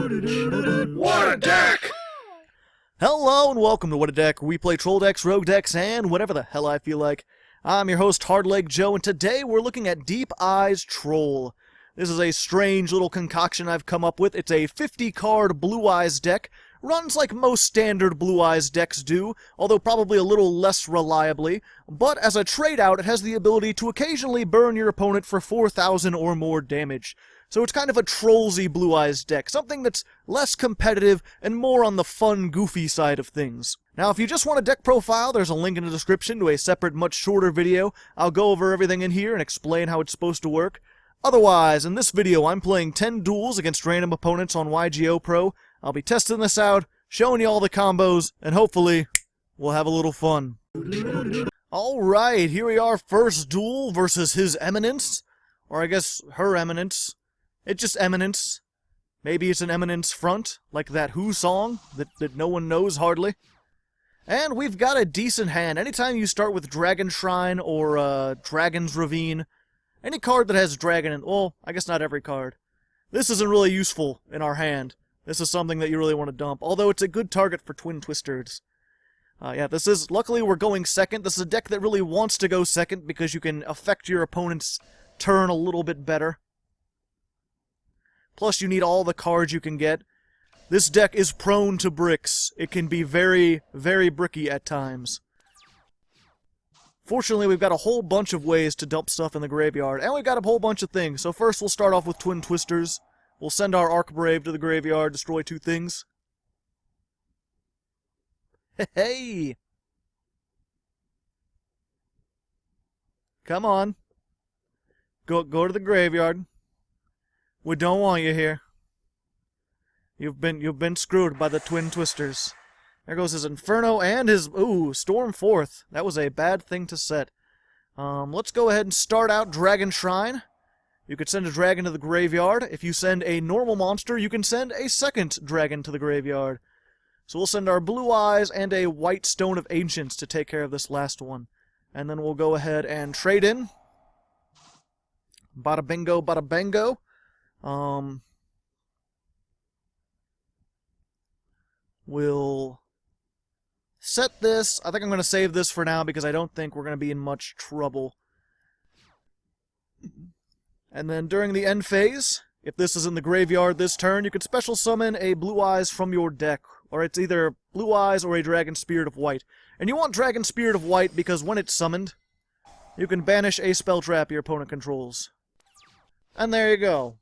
What a deck! Hello and welcome to What a Deck, where we play troll decks, rogue decks, and whatever the hell I feel like. I'm your host, Hardleg Joe, and today we're looking at Deep Eyes Troll. This is a strange little concoction I've come up with. It's a 50-card Blue Eyes deck. Runs like most standard Blue Eyes decks do, although probably a little less reliably. But as a trade-out, it has the ability to occasionally burn your opponent for 4,000 or more damage. So it's kind of a trollsy Blue Eyes deck, something that's less competitive and more on the fun, goofy side of things. Now, if you just want a deck profile, there's a link in the description to a separate, much shorter video. I'll go over everything in here and explain how it's supposed to work. Otherwise, in this video, I'm playing 10 duels against random opponents on YGOPro. I'll be testing this out, showing you all the combos, and hopefully, we'll have a little fun. Alright, here we are, first duel versus His Eminence. Or I guess, Her Eminence. It's just Eminence. Maybe it's an Eminence front, like that Who song, that no one knows hardly. And we've got a decent hand. Anytime you start with Dragon Shrine or Dragon's Ravine, any card that has dragon in, well, I guess not every card. This isn't really useful in our hand. This is something that you really want to dump, although it's a good target for Twin Twisters. Yeah, this is, luckily we're going second. This is a deck that really wants to go second because you can affect your opponent's turn a little bit better. Plus, you need all the cards you can get. This deck is prone to bricks. It can be very, very bricky at times. Fortunately, we've got a whole bunch of ways to dump stuff in the graveyard, and we've got a whole bunch of things. So first, we'll start off with Twin Twisters. We'll send our Arkbrave to the graveyard, destroy 2 things. Hey! Come on. Go to the graveyard. We don't want you here. You've been screwed by the Twin Twisters. There goes his Inferno and his Storm Forth. That was a bad thing to set. Let's go ahead and start out Dragon Shrine. You could send a dragon to the graveyard. If you send a normal monster, you can send a second dragon to the graveyard. So we'll send our Blue Eyes and a White Stone of Ancients to take care of this last one. And then we'll go ahead and trade in. Bada bingo, bada bango. We'll set this. I think I'm going to save this for now because I don't think we're going to be in much trouble. And then during the end phase, if this is in the graveyard this turn, you can special summon a Blue Eyes from your deck. Or it's either Blue Eyes or a Dragon Spirit of White. And you want Dragon Spirit of White because when it's summoned, you can banish a spell trap your opponent controls. And there you go.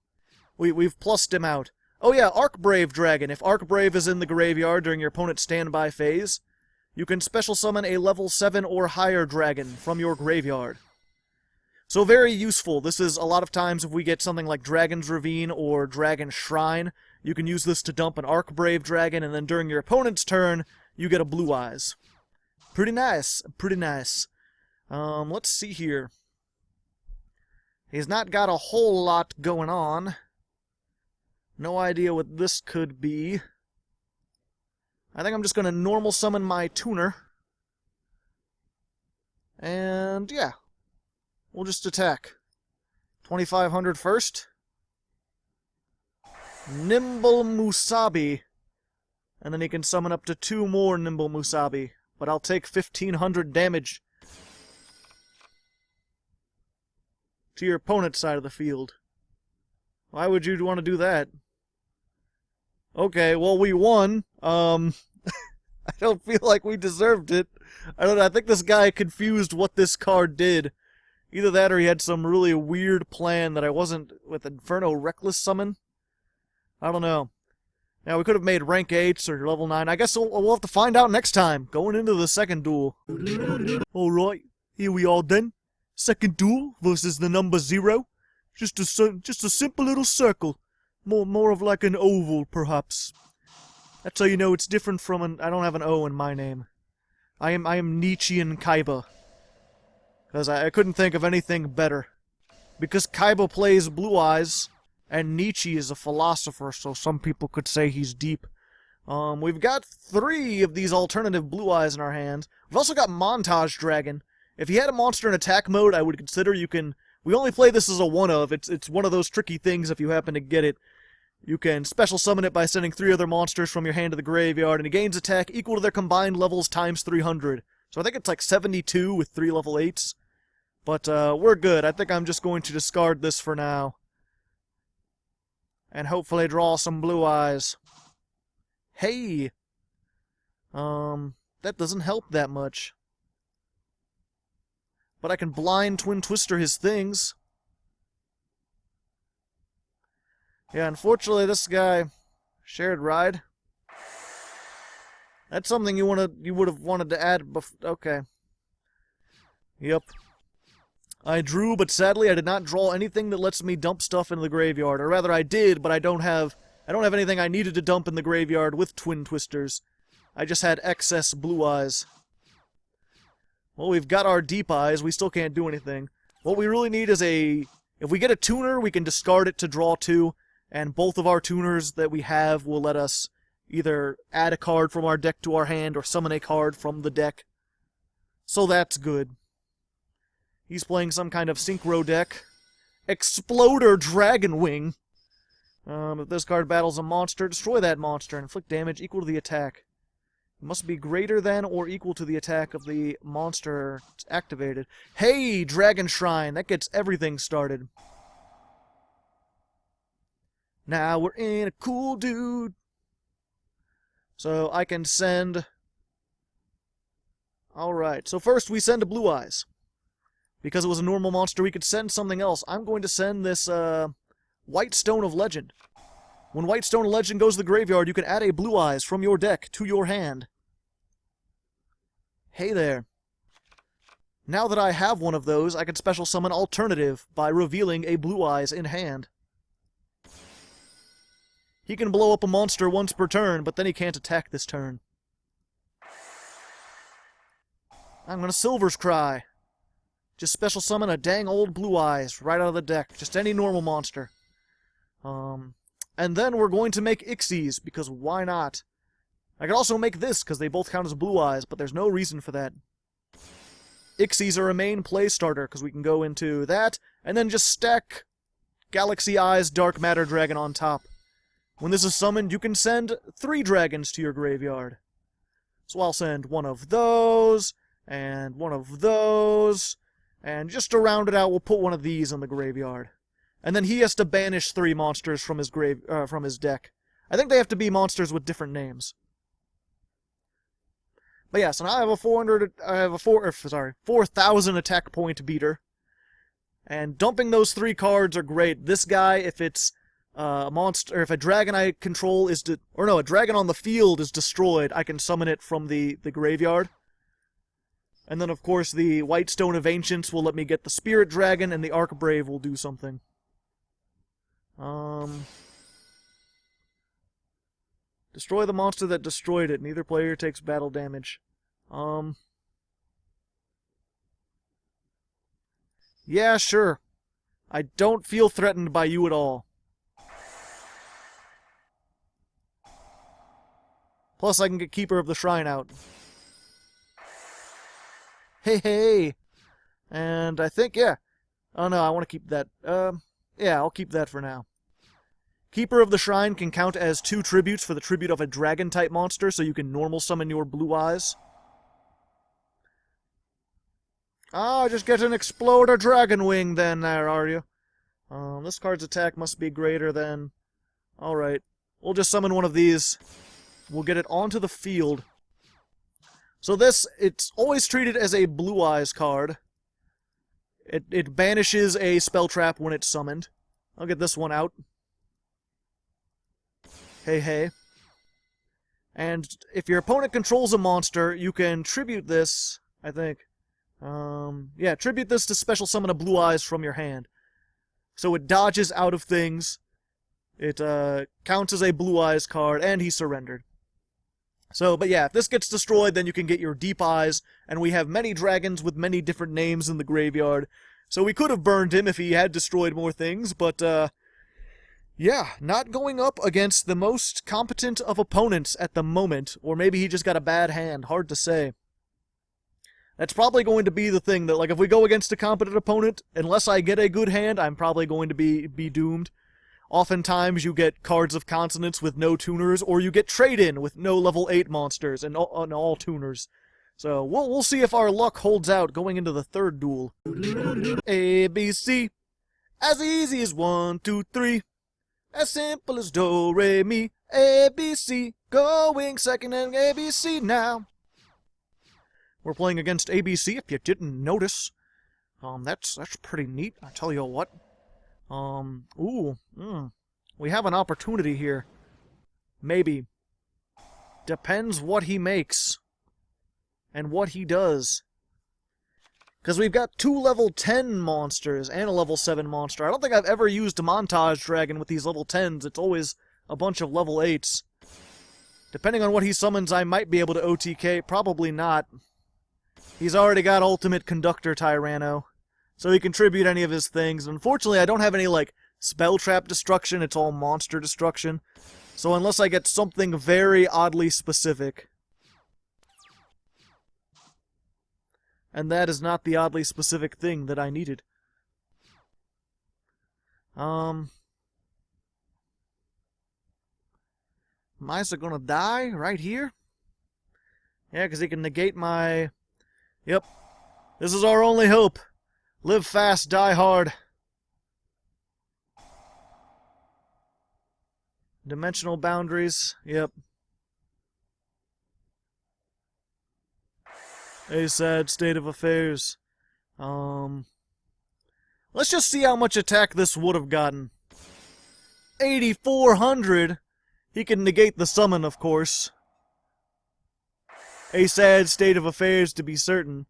We've plussed him out. Oh yeah, Arkbrave Dragon. If Arkbrave is in the graveyard during your opponent's standby phase, you can special summon a level 7 or higher dragon from your graveyard. So very useful. This is a lot of times if we get something like Dragon's Ravine or Dragon Shrine, you can use this to dump an Arkbrave Dragon, and then during your opponent's turn, you get a Blue Eyes. Pretty nice. Pretty nice. Let's see here. He's not got a whole lot going on. No idea what this could be. I think I'm just going to normal summon my tuner. And yeah. We'll just attack. 2,500 first. Nimble Musabi. And then he can summon up to 2 more Nimble Musabi. But I'll take 1,500 damage to your opponent's side of the field. Why would you want to do that? Okay, well, we won. I don't feel like we deserved it. I don't know, I think this guy confused what this card did. Either that or he had some really weird plan that I wasn't with Inferno Reckless Summon. I don't know. Now, we could have made rank 8s or level 9. I guess we'll have to find out next time, going into the second duel. Alright, here we are then. Second duel versus the number 0. Just a simple little circle. More of like an oval, perhaps. That's how you know it's different from an... I don't have an O in my name. I am Nietzschean Kaiba. Because I couldn't think of anything better. Because Kaiba plays Blue Eyes, and Nietzsche is a philosopher, so some people could say he's deep. We've got 3 of these alternative Blue Eyes in our hand. We've also got Montage Dragon. If he had a monster in attack mode, I would consider you can... We only play this as a one-of. It's one of those tricky things if you happen to get it. You can special summon it by sending 3 other monsters from your hand to the graveyard, and it gains attack equal to their combined levels times 300. So I think it's like 72 with 3 level 8s. But we're good. I think I'm just going to discard this for now. And hopefully draw some blue eyes. Hey! That doesn't help that much. But I can blind Twin Twister his things. Yeah, unfortunately this guy... Shared ride? That's something you would have wanted to add okay. Yep. I drew, but sadly I did not draw anything that lets me dump stuff into the graveyard. Or rather I did, but I don't have anything I needed to dump in the graveyard with Twin Twisters. I just had excess blue eyes. Well, we've got our deep eyes, we still can't do anything. What we really need is if we get a tuner, we can discard it to draw 2, and both of our tuners that we have will let us either add a card from our deck to our hand or summon a card from the deck. So that's good. He's playing some kind of synchro deck. Exploder Dragon Wing. If this card battles a monster, destroy that monster and inflict damage equal to the attack. It must be greater than or equal to the attack of the monster activated. Hey, Dragon Shrine! That gets everything started. Now we're in a cool dude. So I can send... Alright, so first we send a Blue Eyes. Because it was a normal monster, we could send something else. I'm going to send this White Stone of Legend. When White Stone of Legend goes to the graveyard, you can add a Blue Eyes from your deck to your hand. Hey there. Now that I have one of those, I can special summon Alternative by revealing a Blue Eyes in hand. He can blow up a monster once per turn, but then he can't attack this turn. I'm gonna Silver's Cry. Just special summon a dang old Blue Eyes right out of the deck. Just any normal monster. And then we're going to make Ixies, because why not? I could also make this, because they both count as Blue Eyes, but there's no reason for that. Ixies are a main play starter, because we can go into that, and then just stack Galaxy Eyes Dark Matter Dragon on top. When this is summoned, you can send 3 dragons to your graveyard. So I'll send one of those, and one of those, and just to round it out, we'll put one of these in the graveyard. And then he has to banish 3 monsters from his from his deck. I think they have to be monsters with different names. But yeah, so now I have a 4,000 attack point beater. And dumping those 3 cards are great. This guy, if it's a monster, or if a dragon I control is a dragon on the field is destroyed, I can summon it from the graveyard. And then, of course, the White Stone of Ancients will let me get the Spirit Dragon, and the Arkbrave will do something. Destroy the monster that destroyed it. Neither player takes battle damage. Yeah, sure. I don't feel threatened by you at all. Plus, I can get Keeper of the Shrine out. Hey, hey! And I think, yeah. Oh no, I want to keep that. Yeah, I'll keep that for now. Keeper of the Shrine can count as 2 tributes for the tribute of a dragon-type monster, so you can normal summon your Blue Eyes. Ah, just get an Exploder Dragon Wing then, there, are you? This card's attack must be greater than... Alright, we'll just summon one of these. We'll get it onto the field. So this, it's always treated as a Blue Eyes card. It banishes a spell trap when it's summoned. I'll get this one out. Hey, hey. And if your opponent controls a monster, you can tribute this, I think. Yeah, tribute this to special summon a Blue Eyes from your hand. So it dodges out of things. It counts as a Blue Eyes card, and he surrendered. So, but yeah, if this gets destroyed, then you can get your Deep Eyes, and we have many dragons with many different names in the graveyard. So we could have burned him if he had destroyed more things, but, yeah, not going up against the most competent of opponents at the moment, or maybe he just got a bad hand, hard to say. That's probably going to be the thing, that, like, if we go against a competent opponent, unless I get a good hand, I'm probably going to be doomed. Oftentimes you get cards of consonants with no tuners, or you get trade-in with no level 8 monsters and all tuners. So we'll see if our luck holds out going into the third duel. A, B, C. As easy as 1, 2, 3. As simple as do, re, mi. A, B, C. Going second and A, B, C now. We're playing against ABC, if you didn't notice. That's pretty neat, I tell you what. We have an opportunity here. Maybe. Depends what he makes. And what he does. Because we've got 2 level 10 monsters and a level 7 monster. I don't think I've ever used a Montage Dragon with these level 10s. It's always a bunch of level 8s. Depending on what he summons, I might be able to OTK. Probably not. He's already got Ultimate Conductor Tyranno. So he can tribute any of his things. Unfortunately, I don't have any, like, Spell Trap Destruction. It's all Monster Destruction. So unless I get something very oddly specific... And that is not the oddly specific thing that I needed. Misa gonna die right here? Yeah, because he can negate my... Yep. This is our only hope. Live fast, die hard. Dimensional boundaries. Yep. A sad state of affairs. Let's just see how much attack this would have gotten. 8,400. He can negate the summon, of course. A sad state of affairs, to be certain.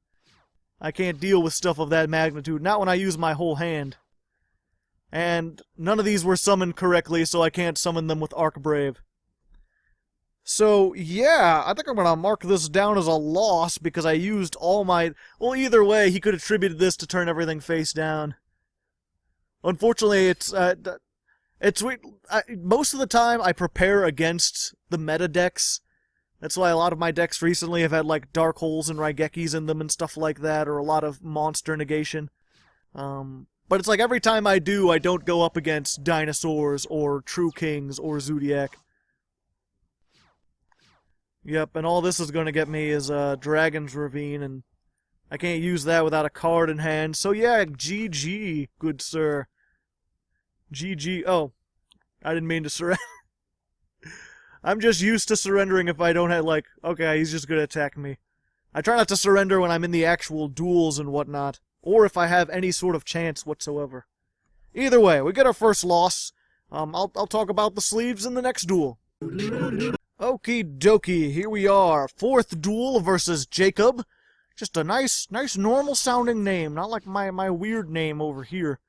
I can't deal with stuff of that magnitude, not when I use my whole hand. And none of these were summoned correctly, so I can't summon them with Arkbrave. So, yeah, I think I'm going to mark this down as a loss because I used all my... Well, either way, he could have attributed this to turn everything face down. Unfortunately, it's most of the time I prepare against the meta decks. That's why a lot of my decks recently have had, like, Dark Holes and Raigekis in them and stuff like that, or a lot of monster negation. But it's like every time I do, I don't go up against Dinosaurs or True Kings or Zodiac. Yep, and all this is going to get me is Dragon's Ravine, and I can't use that without a card in hand. So yeah, GG, good sir. GG. Oh, I didn't mean to surrender. I'm just used to surrendering if I don't have, like, okay, he's just going to attack me. I try not to surrender when I'm in the actual duels and whatnot, or if I have any sort of chance whatsoever. Either way, we get our first loss. I'll talk about the sleeves in the next duel. Okie dokie, here we are. 4th duel versus Jacob. Just a nice normal sounding name, not like my weird name over here.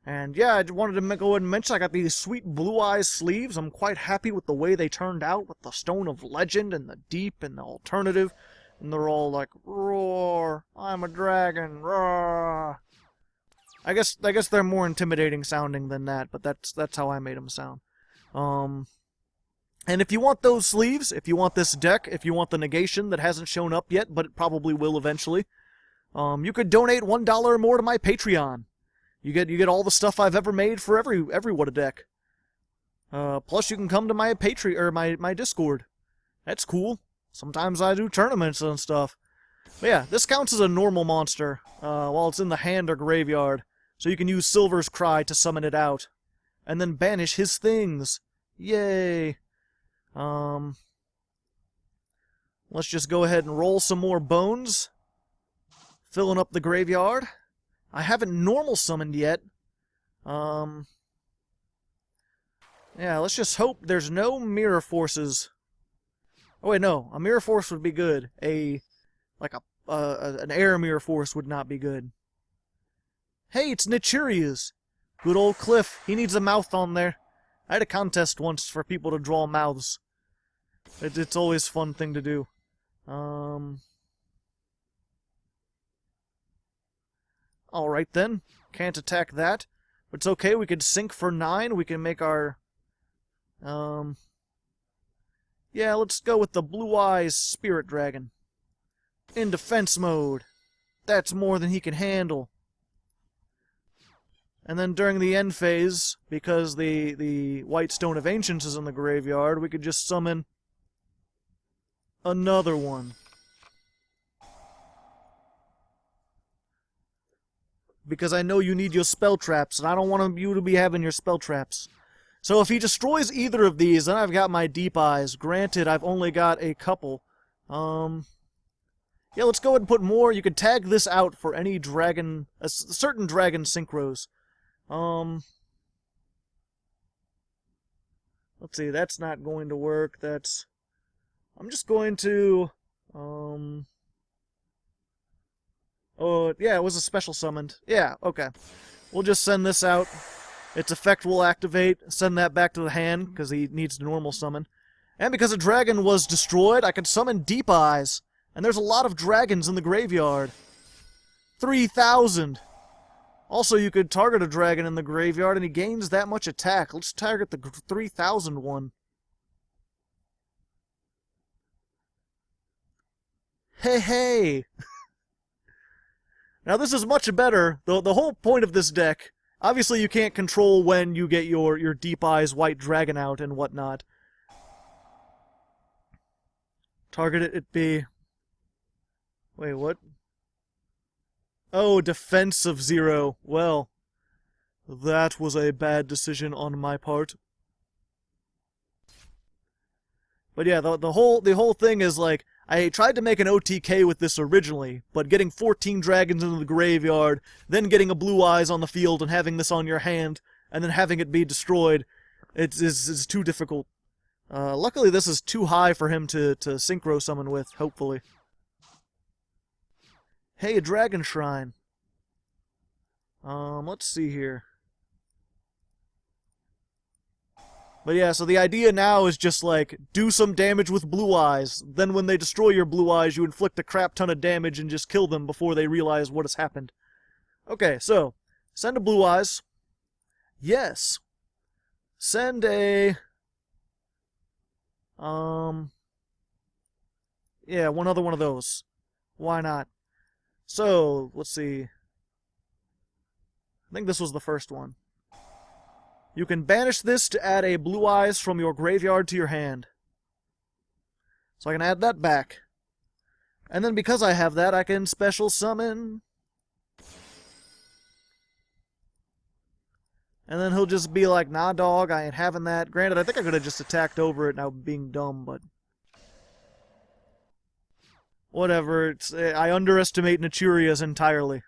And yeah, I just wanted to go ahead and mention I got these sweet Blue Eyes sleeves. I'm quite happy with the way they turned out, with the Stone of Legend and the Deep and the Alternative. And they're all like, roar, I'm a dragon, roar. I guess they're more intimidating sounding than that, but that's how I made them sound. And if you want those sleeves, if you want this deck, if you want the negation that hasn't shown up yet, but it probably will eventually, you could donate $1 or more to my Patreon. You get all the stuff I've ever made for every What a Deck. Plus you can come to my Patreon or my Discord. That's cool. Sometimes I do tournaments and stuff. But yeah, this counts as a normal monster while it's in the hand or graveyard. So you can use Silver's Cry to summon it out. And then banish his things. Yay. Let's just go ahead and roll some more bones. Filling up the graveyard. I haven't normal summoned yet. Yeah, let's just hope there's no mirror forces. Oh wait, no. A mirror force would be good. An air mirror force would not be good. Hey, it's Nichirius. Good old Cliff. He needs a mouth on there. I had a contest once for people to draw mouths. It's always a fun thing to do. Alright then. Can't attack that. But it's okay, we could sink for 9. We can make our... Yeah, let's go with the Blue Eyes Spirit Dragon. In defense mode. That's more than he can handle. And then during the end phase, because the White Stone of Ancients is in the graveyard, we could just summon another one. Because I know you need your spell traps, and I don't want you to be having your spell traps. So if he destroys either of these, then I've got my Deep Eyes. Granted, I've only got a couple. Yeah, let's go ahead and put more. You can tag this out for any dragon, certain dragon synchros. Let's see, that's not going to work. I'm just going to, oh, yeah, it was a special summoned. Yeah, okay. We'll just send this out. Its effect will activate. Send that back to the hand, because he needs to normal summon. And because a dragon was destroyed, I can summon Deep Eyes. And there's a lot of dragons in the graveyard. 3,000! Also, you could target a dragon in the graveyard, and he gains that much attack. Let's target the 3,000 one. Hey, hey! Now, this is much better. The whole point of this deck, obviously you can't control when you get your Deep Eyes White Dragon out and whatnot. Target it be... Wait, what? Oh, defense of 0. Well, that was a bad decision on my part. But yeah, the whole thing is like, I tried to make an OTK with this originally, but getting 14 dragons into the graveyard, then getting a Blue Eyes on the field and having this on your hand, and then having it be destroyed, it's too difficult. Luckily this is too high for him to synchro summon with, hopefully. Hey, a dragon shrine. Let's see here. But yeah, so the idea now is just like, do some damage with Blue Eyes. Then when they destroy your Blue Eyes, you inflict a crap ton of damage and just kill them before they realize what has happened. Okay, so, send a Blue Eyes. Yes. Send a... Yeah, one other one of those. Why not? So, let's see. I think this was the first one. You can banish this to add a Blue Eyes from your graveyard to your hand. So I can add that back. And then because I have that, I can special summon. And then he'll just be like, nah dog, I ain't having that. Granted, I think I could have just attacked over it now being dumb, but... Whatever, I underestimate Naturias entirely.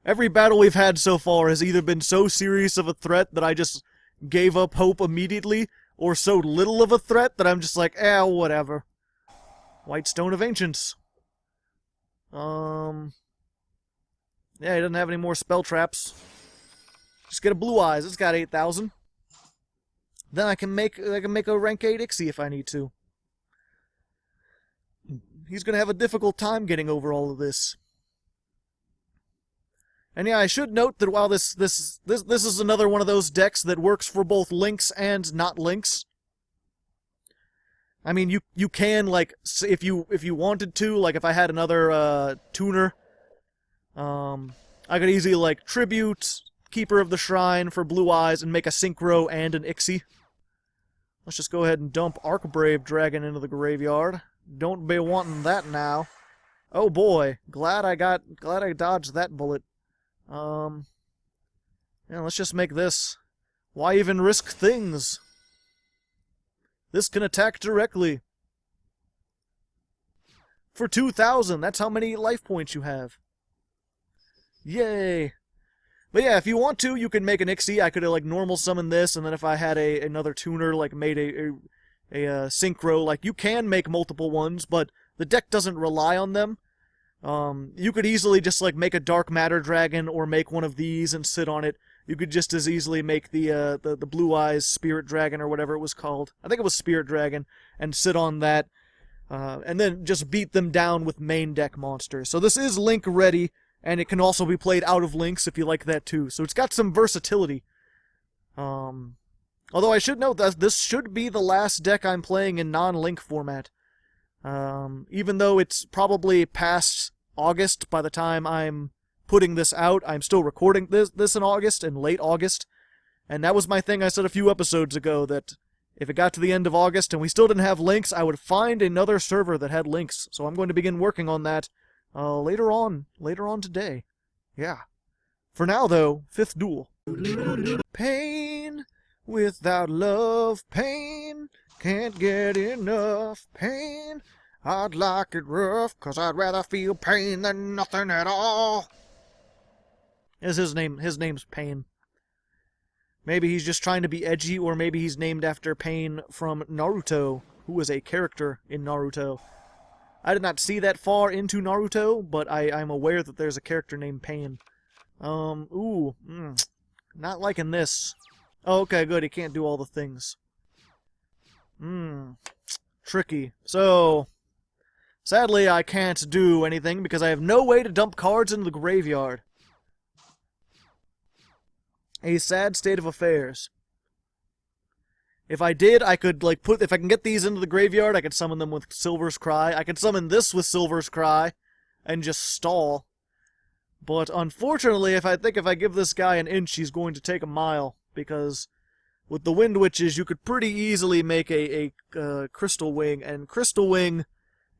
Every battle we've had so far has either been so serious of a threat that I just gave up hope immediately, or so little of a threat that I'm just like, whatever. White Stone of Ancients. Yeah, he doesn't have any more spell traps. Just get a Blue Eyes, it's got 8,000. Then I can make a rank 8 Ixie if I need to. He's gonna have a difficult time getting over all of this. And yeah, I should note that while this is another one of those decks that works for both links and not links. I mean, you can, like, if you wanted to, like if I had another tuner, I could easily like tribute Keeper of the Shrine for Blue Eyes and make a Synchro and an Ixie. Let's just go ahead and dump Arkbrave Dragon into the graveyard. Don't be wanting that now. Oh boy, glad I dodged that bullet. Yeah, let's just make this. Why even risk things? This can attack directly. For 2,000, that's how many life points you have. Yay! But yeah, if you want to, you can make an Ixie. I could have, like, normal summon this, and then if I had another tuner, like, made a synchro, like, you can make multiple ones, but the deck doesn't rely on them. You could easily just, like, make a Dark Matter Dragon, or make one of these and sit on it. You could just as easily make the Blue Eyes Spirit Dragon, or whatever it was called. I think it was Spirit Dragon, and sit on that, and then just beat them down with main deck monsters. So this is Link ready, and it can also be played out of Links if you like that too. So it's got some versatility. Although I should note that this should be the last deck I'm playing in non-Link format. Even though it's probably past August by the time I'm putting this out. I'm still recording this in August, in late August. And that was my thing I said a few episodes ago, that if it got to the end of August and we still didn't have links, I would find another server that had links. So I'm going to begin working on that later on today. Yeah. For now, though, fifth duel. Pain without love, pain, can't get enough pain. I'd like it rough, 'cause I'd rather feel pain than nothing at all. Is his name's Pain. Maybe he's just trying to be edgy, or maybe he's named after Pain from Naruto, who is a character in Naruto. I did not see that far into Naruto, but I'm aware that there's a character named Pain. Not liking this. Oh, okay, good, he can't do all the things. Tricky. So, sadly I can't do anything because I have no way to dump cards into the graveyard. A sad state of affairs. If I did, I could, like, if I can get these into the graveyard, I could summon them with Silver's Cry. I could summon this with Silver's Cry and just stall. But unfortunately, if I give this guy an inch, he's going to take a mile, because with the Wind Witches, you could pretty easily make a Crystal Wing, and Crystal Wing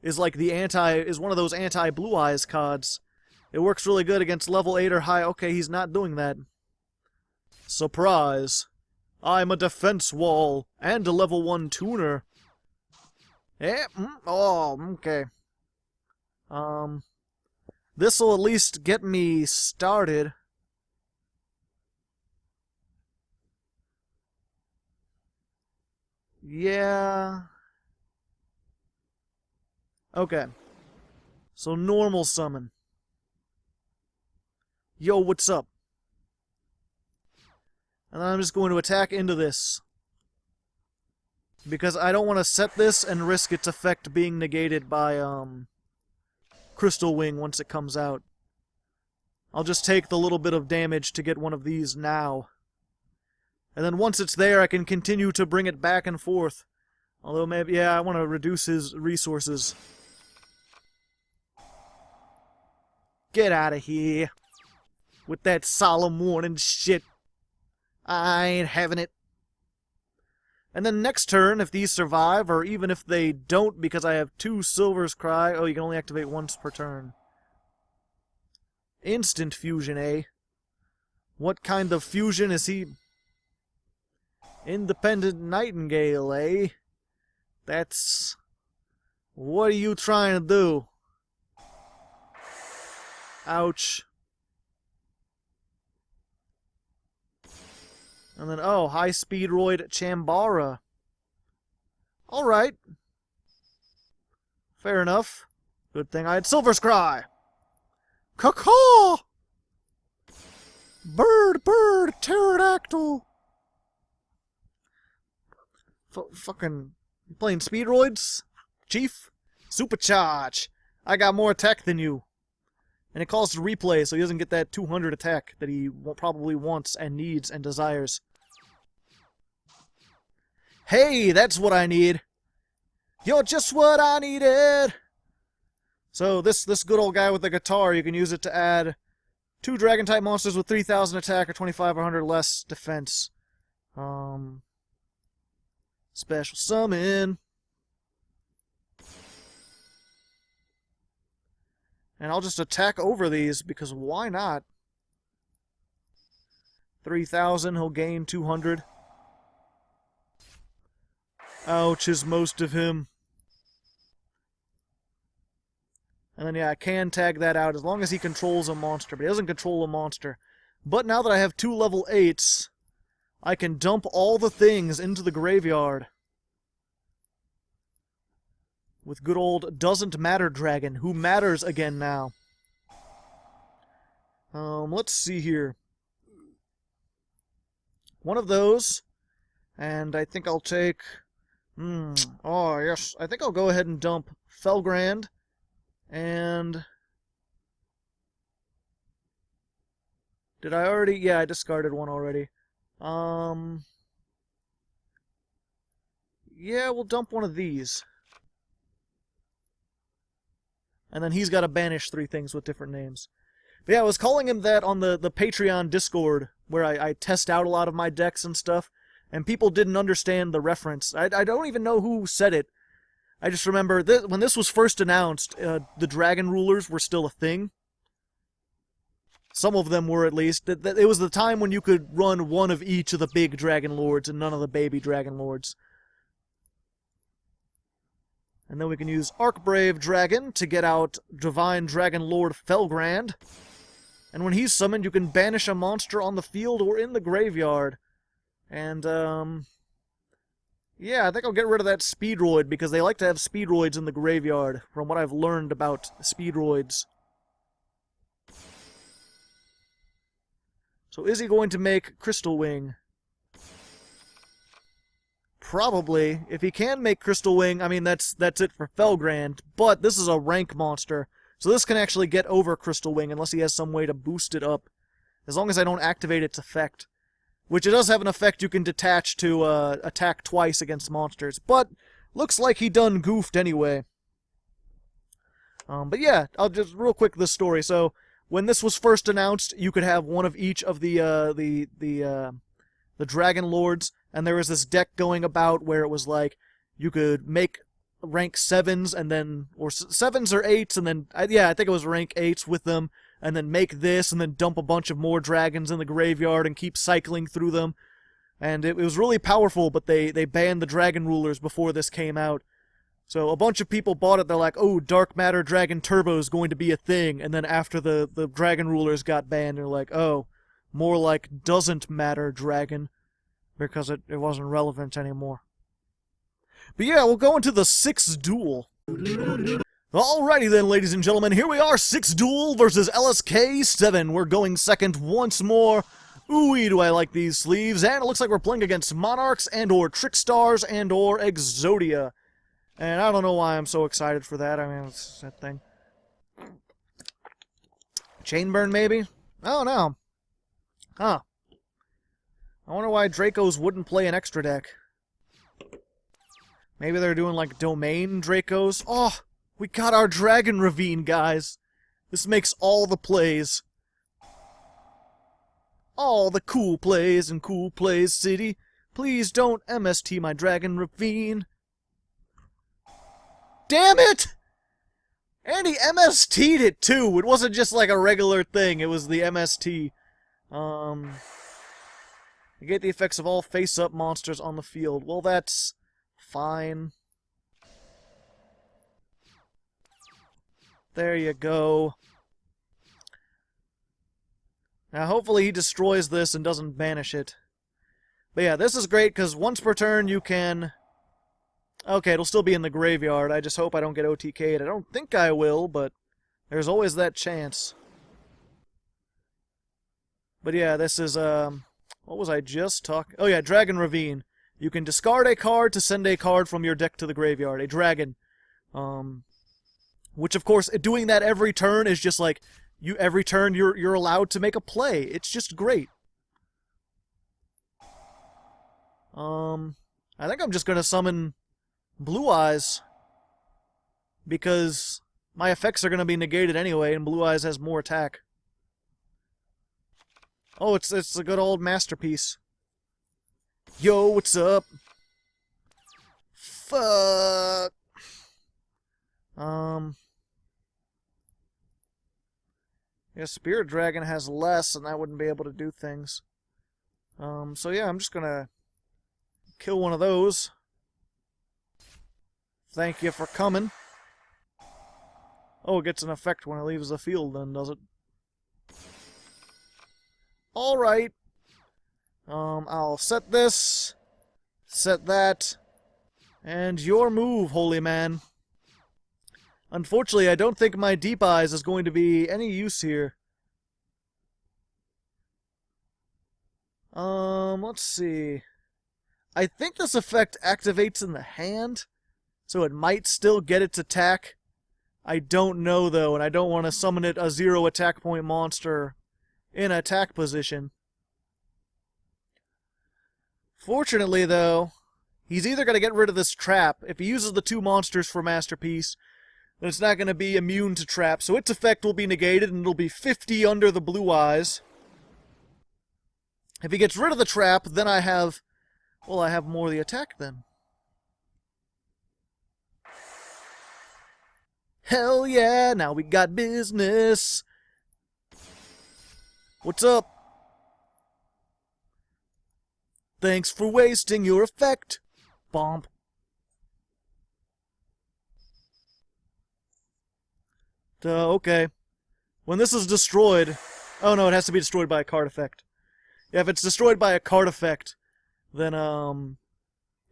is like is one of those anti-Blue Eyes cards. It works really good against level 8 or high. Okay, he's not doing that. Surprise! I'm a defense wall and a level 1 tuner. Yeah, okay. This'll at least get me started. Yeah. Okay. So normal summon. Yo, what's up? And then I'm just going to attack into this. Because I don't want to set this and risk its effect being negated by, Crystal Wing once it comes out. I'll just take the little bit of damage to get one of these now. And then once it's there, I can continue to bring it back and forth. Although maybe, yeah, I want to reduce his resources. Get out of here. With that solemn warning shit. I ain't having it. And then next turn, if these survive, or even if they don't because I have 2 Silver's Cry, oh, you can only activate once per turn. Instant fusion, eh? What kind of fusion is he? Independent Nightingale, eh? That's... What are you trying to do? Ouch. And then, oh, High-Speed Roid Chambara. Alright. Fair enough. Good thing I had Silver's Cry. Caw-caw! Bird, pterodactyl. Fucking... You playing Speedroids? Chief? Supercharge! I got more attack than you. And it calls to replay, so he doesn't get that 200 attack that he probably wants and needs and desires. Hey, that's what I need. You're just what I needed. So this good old guy with the guitar, you can use it to add 2 Dragon-type monsters with 3,000 attack or 25 or 100 less defense. Special summon. And I'll just attack over these, because why not? 3,000, he'll gain 200. Ouch is most of him. And then, yeah, I can tag that out as long as he controls a monster, but he doesn't control a monster. But now that I have 2 level 8s, I can dump all the things into the graveyard. With good old Doesn't Matter Dragon, who matters again now. Let's see here. One of those, and I think I'll take... oh, yes, I think I'll go ahead and dump Felgrand, and... Did I already? Yeah, I discarded one already. Yeah, we'll dump one of these. And then he's got to banish 3 things with different names. But yeah, I was calling him that on the Patreon Discord, where I test out a lot of my decks and stuff, and people didn't understand the reference. I don't even know who said it. I just remember when this was first announced, the Dragon Rulers were still a thing. Some of them were, at least. It was the time when you could run one of each of the big Dragon Lords and none of the baby Dragon Lords. And then we can use Arkbrave Dragon to get out Divine Dragon Lord Felgrand. And when he's summoned, you can banish a monster on the field or in the graveyard. And, yeah, I think I'll get rid of that Speedroid, because they like to have Speedroids in the graveyard, from what I've learned about Speedroids. So is he going to make Crystal Wing? Probably. If he can make Crystal Wing, I mean, that's it for Felgrand, but this is a rank monster, so this can actually get over Crystal Wing unless he has some way to boost it up, as long as I don't activate its effect. Which it does have an effect you can detach to attack twice against monsters, but looks like he done goofed anyway. But yeah, I'll just real quick this story. So when this was first announced, you could have one of each of the Dragon Lords, and there was this deck going about where it was like you could make rank 7s and then, or 7s or 8s, and then yeah, I think it was rank 8s with them. And then make this, and then dump a bunch of more dragons in the graveyard and keep cycling through them. And it was really powerful, but they banned the Dragon Rulers before this came out. So a bunch of people bought it, they're like, oh, Dark Matter Dragon Turbo is going to be a thing. And then after the Dragon Rulers got banned, they're like, oh, more like Doesn't Matter Dragon, because it wasn't relevant anymore. But yeah, we'll go into the 6th duel. Alrighty then, ladies and gentlemen, here we are, 6th duel versus LSK7. We're going second once more. Ooh, do I like these sleeves. And it looks like we're playing against Monarchs and or Trickstars and or Exodia. And I don't know why I'm so excited for that. I mean, it's that thing. Chainburn, maybe? Oh, no. Huh. I wonder why Dracos wouldn't play an extra deck. Maybe they're doing, like, Domain Dracos? Oh! We got our Dragon Ravine, guys. This makes all the plays. All the cool plays in Cool Plays City. Please don't MST my Dragon Ravine. Damn it! And he MST'd it, too. It wasn't just like a regular thing. It was the MST. Negate the effects of all face-up monsters on the field. Well, that's fine. There you go. Now, hopefully he destroys this and doesn't banish it. But yeah, this is great, because once per turn you can... Okay, it'll still be in the graveyard. I just hope I don't get OTK'd. I don't think I will, but there's always that chance. But yeah, this is, what was I just talking... Oh yeah, Dragon Ravine. You can discard a card to send a card from your deck to the graveyard. A dragon. Which, of course, doing that every turn is just like, every turn you're allowed to make a play. It's just great. I think I'm just gonna summon Blue Eyes, because my effects are gonna be negated anyway, and Blue Eyes has more attack. Oh, it's a good old masterpiece. Yo, what's up? Fuck. Yeah, Spirit Dragon has less, and I wouldn't be able to do things. So yeah, I'm just gonna kill one of those. Thank you for coming. Oh, it gets an effect when it leaves the field then, does it? Alright. I'll set this, set that, and your move, holy man. Unfortunately, I don't think my Deep Eyes is going to be any use here. Let's see. I think this effect activates in the hand, so it might still get its attack. I don't know, though, and I don't want to summon it a 0 attack point monster in attack position. Fortunately, though, he's either going to get rid of this trap. If he uses the 2 monsters for Masterpiece, then it's not going to be immune to traps, so its effect will be negated, and it'll be 50 under the blue eyes. If he gets rid of the trap, then I have... well, I have more of the attack, then. Hell yeah, now we got business! What's up? Thanks for wasting your effect. Bomb. Okay. When this is destroyed... oh no, it has to be destroyed by a card effect. Yeah, if it's destroyed by a card effect, then,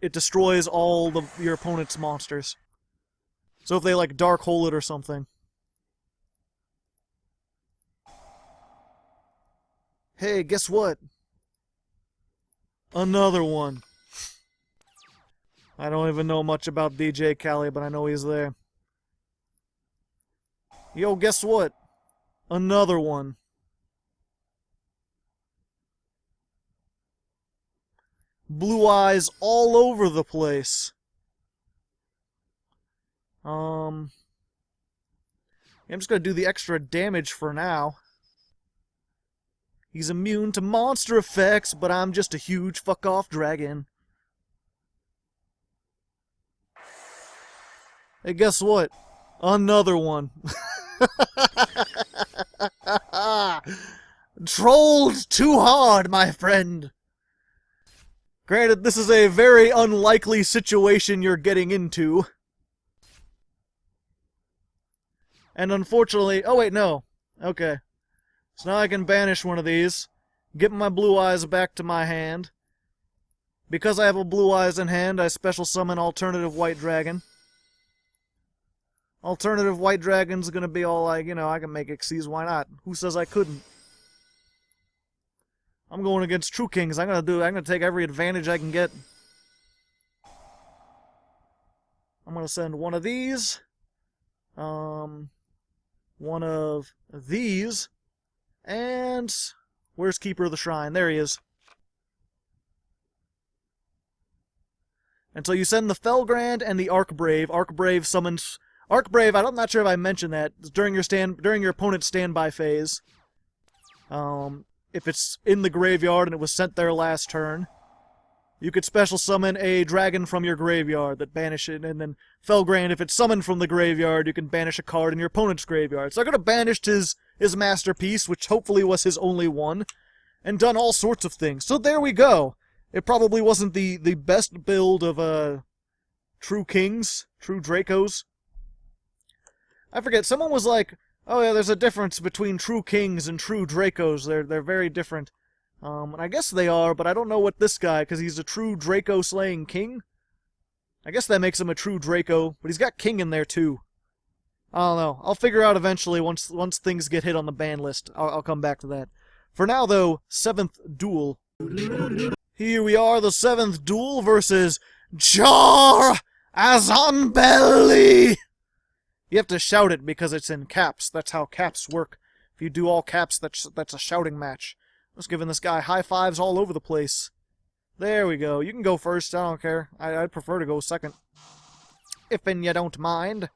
it destroys all your opponent's monsters. So if they, like, dark hole it or something. Hey, guess what? Another one. I don't even know much about DJ Khaled, but I know he's there. Yo, guess what? Another one. Blue eyes all over the place. I'm just gonna do the extra damage for now. He's immune to monster effects, but I'm just a huge fuck-off dragon. Hey, guess what? Another one. Trolled too hard, my friend. Granted, this is a very unlikely situation you're getting into. And unfortunately... oh wait, no. Okay. So now I can banish one of these, get my blue eyes back to my hand. Because I have a blue eyes in hand, I special summon Alternative White Dragon. Alternative White Dragon's gonna be all like, you know, I can make Xyz, why not? Who says I couldn't? I'm going against True Kings. I'm gonna take every advantage I can get. I'm gonna send one of these. One of these. And where's Keeper of the Shrine? There he is. And so you send the Felgrand and the Arkbrave. Arkbrave summons... Arkbrave, I'm not sure if I mentioned that. During your opponent's standby phase. If it's in the graveyard and it was sent there last turn, you could special summon a dragon from your graveyard that banish it, and then Felgrand, if it's summoned from the graveyard, you can banish a card in your opponent's graveyard. So I could have banished his masterpiece, which hopefully was his only one, and done all sorts of things. So there we go. It probably wasn't the best build of True Kings, True Dracos. I forget, someone was like, oh yeah, there's a difference between True Kings and True Dracos. They're very different. And I guess they are, but I don't know what this guy, because he's a true Draco-slaying king. I guess that makes him a true Draco, but he's got king in there too. I don't know. I'll figure out eventually once things get hit on the ban list. I'll come back to that. For now, though, 7th duel. Here we are, the 7th duel versus Jar Azanbelli! You have to shout it because it's in caps. That's how caps work. If you do all caps, that's a shouting match. I'm just giving this guy high fives all over the place. There we go. You can go first. I don't care. I'd prefer to go second. If you don't mind.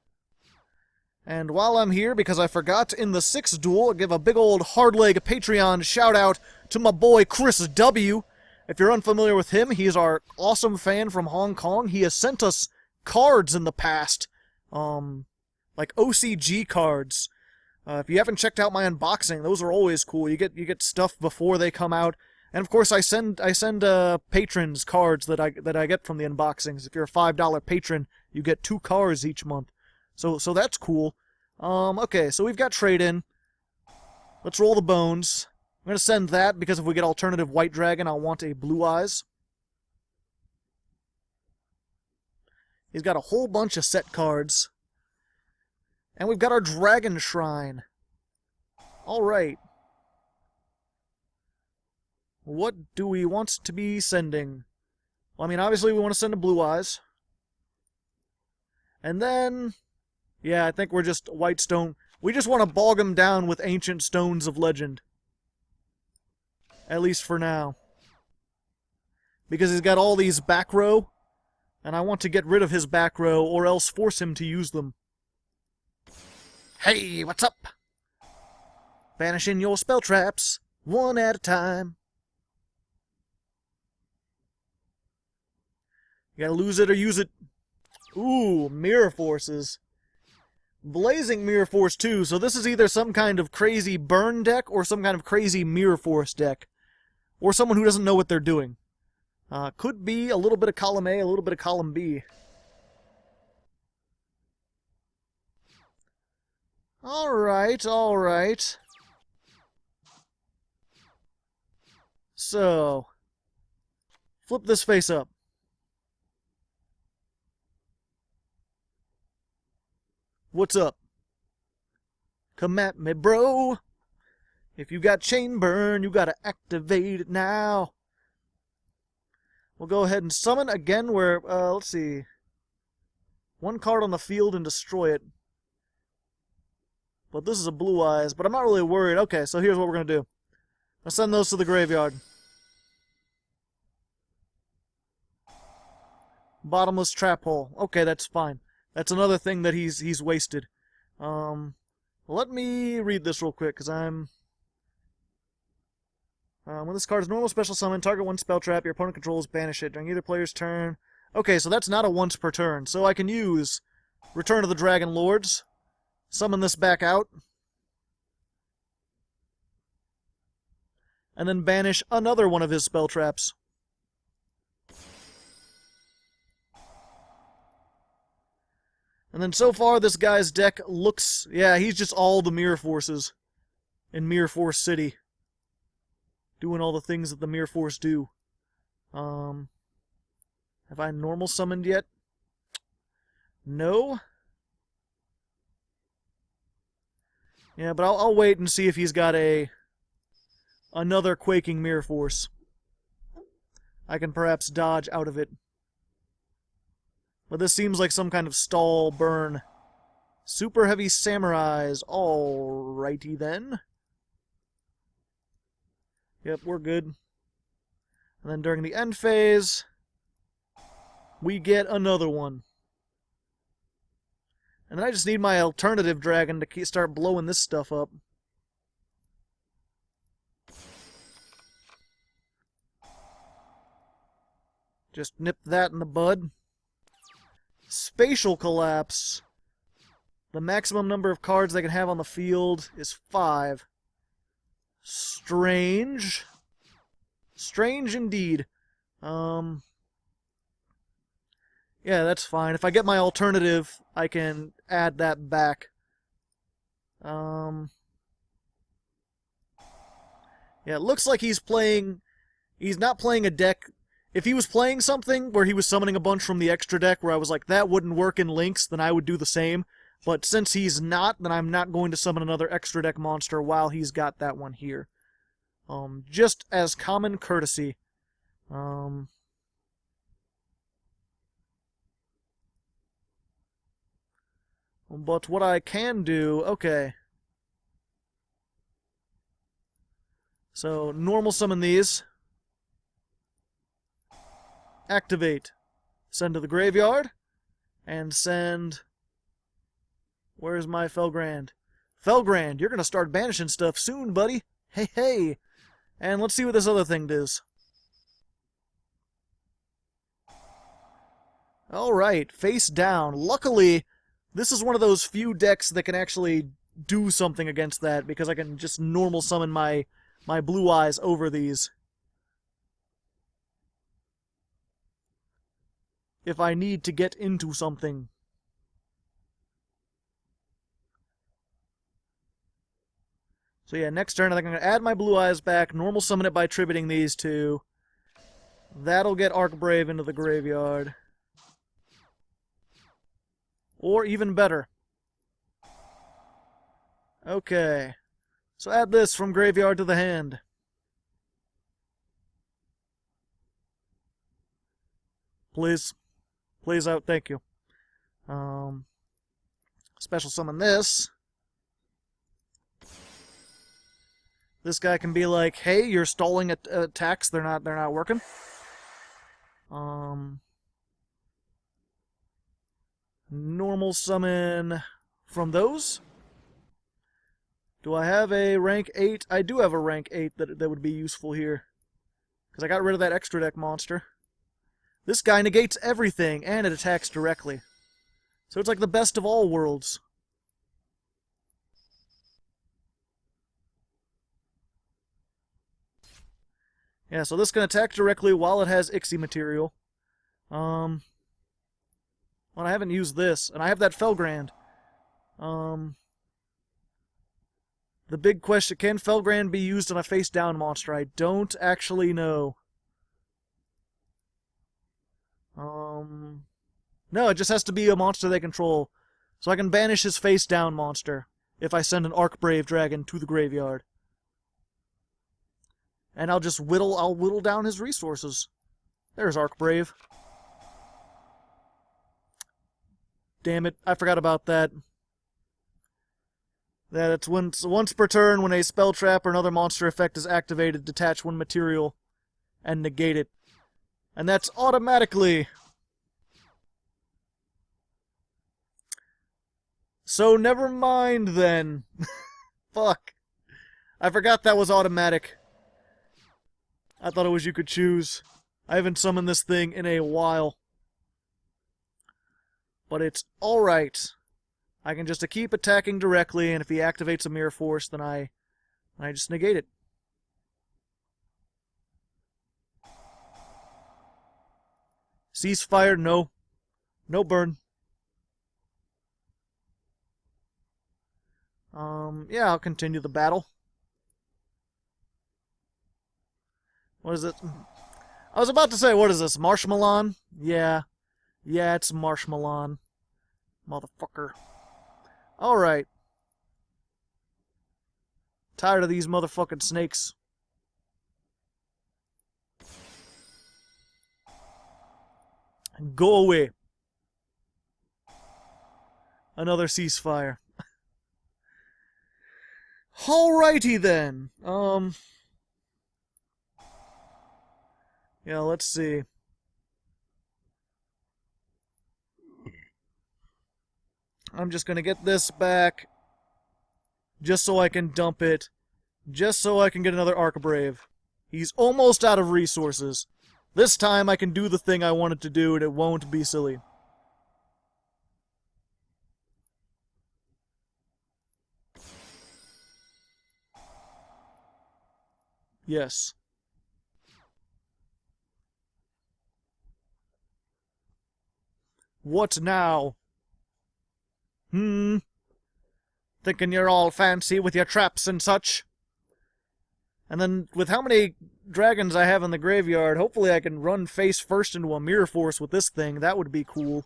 And while I'm here, because I forgot in the 6th duel, I'll give a big old Hardleg Patreon shout-out to my boy Chris W. If you're unfamiliar with him, he's our awesome fan from Hong Kong. He has sent us cards in the past. Like OCG cards. If you haven't checked out my unboxing, those are always cool. You get stuff before they come out, and of course I send patrons cards that I get from the unboxings. If you're a $5 patron, you get 2 cards each month, so that's cool. Okay, so we've got trade-in. Let's roll the bones. I'm gonna send that because if we get alternative White Dragon, I'll want a Blue Eyes. He's got a whole bunch of set cards. And we've got our Dragon Shrine. Alright. What do we want to be sending? Well, I mean, obviously we want to send a Blue Eyes. And then... yeah, I think we're just White Stone. We just want to bog him down with Ancient Stones of Legend. At least for now. Because he's got all these back row. And I want to get rid of his back row, or else force him to use them. Hey, what's up? Banishing your spell traps, one at a time. You gotta lose it or use it. Ooh, Mirror Forces. Blazing Mirror Force too, so this is either some kind of crazy burn deck or some kind of crazy Mirror Force deck. Or someone who doesn't know what they're doing. Could be a little bit of column A, a little bit of column B. Alright, alright. So, flip this face up. What's up? Come at me, bro. If you got chain burn, you gotta activate it now. We'll go ahead and summon again where, let's see. One card on the field and destroy it. But this is a Blue Eyes, but I'm not really worried. Okay, so here's what we're gonna do. I'll send those to the graveyard. Bottomless trap hole. Okay, that's fine. That's another thing that he's wasted. Let me read this real quick, because I'm... when this card is normal special summon, target one spell trap your opponent controls, banish it during either player's turn. Okay, so that's not a once per turn. So I can use Return of the Dragon Lords, summon this back out, and then banish another one of his spell traps. And then so far, this guy's deck looks... Yeah, he's just all the Mirror Forces in Mirror Force City. Doing all the things that the Mirror Force do. Have I normal summoned yet? No? Yeah, but I'll wait and see if he's got another Quaking Mirror Force. I can perhaps dodge out of it. But this seems like some kind of stall burn. Super Heavy Samurais. Alrighty then. Yep, we're good. And then during the end phase, we get another one. And then I just need my alternative dragon to start blowing this stuff up. Just nip that in the bud. Spatial Collapse. The maximum number of cards they can have on the field is 5. Strange. Strange indeed. Yeah, that's fine. If I get my alternative, I can add that back. Yeah, it looks like he's not playing a deck. If he was playing something where he was summoning a bunch from the extra deck where I was like, that wouldn't work in Lynx, then I would do the same. But since he's not, then I'm not going to summon another extra deck monster while he's got that one here. Just as common courtesy. But what I can do... Okay. So, normal summon these. Activate. Send to the graveyard. And send... Where's my Felgrand? Felgrand, you're gonna start banishing stuff soon, buddy. Hey, hey. And let's see what this other thing does. Alright, face down. Luckily, this is one of those few decks that can actually do something against that, because I can just normal summon my Blue Eyes over these. If I need to get into something. So yeah, next turn I think I'm going to add my Blue Eyes back, normal summon it by tributing these two. That'll get Arkbrave into the graveyard. Or even better. Okay. So add this from graveyard to the hand. Please. Please out, thank you. Special summon this. This guy can be like, hey, you're stalling attacks, they're not working. Normal summon from those. Do I have a rank 8? I do have a rank 8 that would be useful here. Because I got rid of that extra deck monster. This guy negates everything, and it attacks directly. So it's like the best of all worlds. Yeah, so this can attack directly while it has Ixie material. Well, I haven't used this, and I have that Felgrand. The big question, can Felgrand be used on a face-down monster? I don't actually know. No, it just has to be a monster they control. So I can banish his face-down monster if I send an Arkbrave dragon to the graveyard. And I'll just whittle down his resources. There's Arkbrave. Damn it, I forgot about that. That it's once per turn when a spell trap or another monster effect is activated, detach one material and negate it. And that's automatically. So never mind then. Fuck. I forgot that was automatic. I thought it was you could choose. I haven't summoned this thing in a while. But it's alright. I can just keep attacking directly, and if he activates a Mirror Force, then I just negate it. Ceasefire, no. No burn. Yeah, I'll continue the battle. What is it? I was about to say, what is this, Marshmallow? Yeah. Yeah, it's Marshmallow. Motherfucker. Alright. Tired of these motherfucking snakes. Go away. Another ceasefire. Alrighty then. Yeah, let's see. I'm just gonna get this back. Just so I can dump it. Just so I can get another Arkbrave. He's almost out of resources. This time I can do the thing I wanted to do and it won't be silly. Yes. What now? Thinking you're all fancy with your traps and such? And then, with how many dragons I have in the graveyard, hopefully I can run face first into a Mirror Force with this thing. That would be cool.